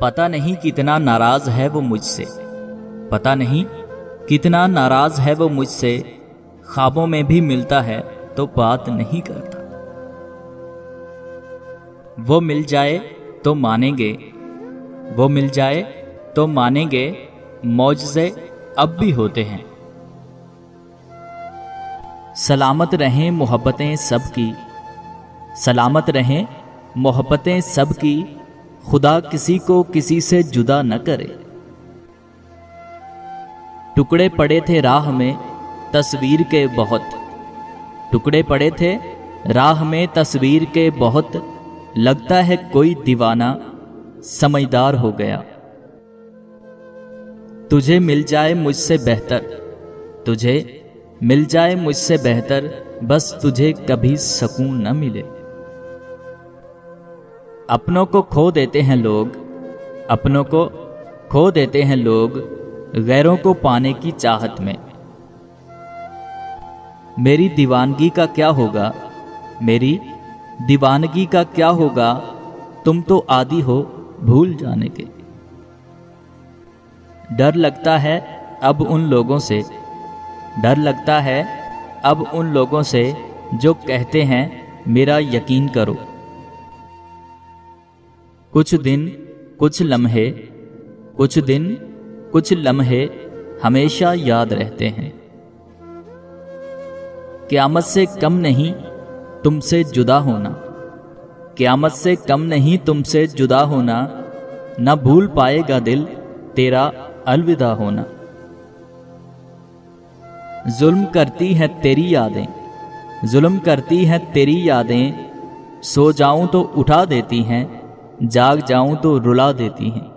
पता नहीं कितना नाराज है वो मुझसे, पता नहीं कितना नाराज है वो मुझसे। ख्वाबों में भी मिलता है तो बात नहीं करता। वो मिल जाए तो मानेंगे, वो मिल जाए तो मानेंगे, मौजज़े अब भी होते हैं। सलामत रहें मोहब्बतें सबकी, सलामत रहें मोहब्बतें सबकी, खुदा किसी को किसी से जुदा न करे। टुकड़े पड़े थे राह में तस्वीर के बहुत, टुकड़े पड़े थे राह में तस्वीर के बहुत, लगता है कोई दीवाना समझदार हो गया। तुझे मिल जाए मुझसे बेहतर, तुझे मिल जाए मुझसे बेहतर, बस तुझे कभी सुकून न मिले। अपनों को खो देते हैं लोग, अपनों को खो देते हैं लोग, गैरों को पाने की चाहत में। मेरी दीवानगी का क्या होगा, मेरी दीवानगी का क्या होगा, तुम तो आदी हो भूल जाने के। डर लगता है अब उन लोगों से, डर लगता है अब उन लोगों से जो कहते हैं मेरा यकीन करो। कुछ दिन कुछ लम्हे, कुछ दिन कुछ लम्हे हमेशा याद रहते हैं। क़यामत से कम नहीं तुमसे जुदा होना, क़यामत से कम नहीं तुमसे जुदा होना, न भूल पाएगा दिल तेरा अलविदा होना। जुल्म करती है तेरी यादें, जुल्म करती है तेरी यादें, सो जाऊं तो उठा देती हैं, जाग जाऊं तो रुला देती हैं।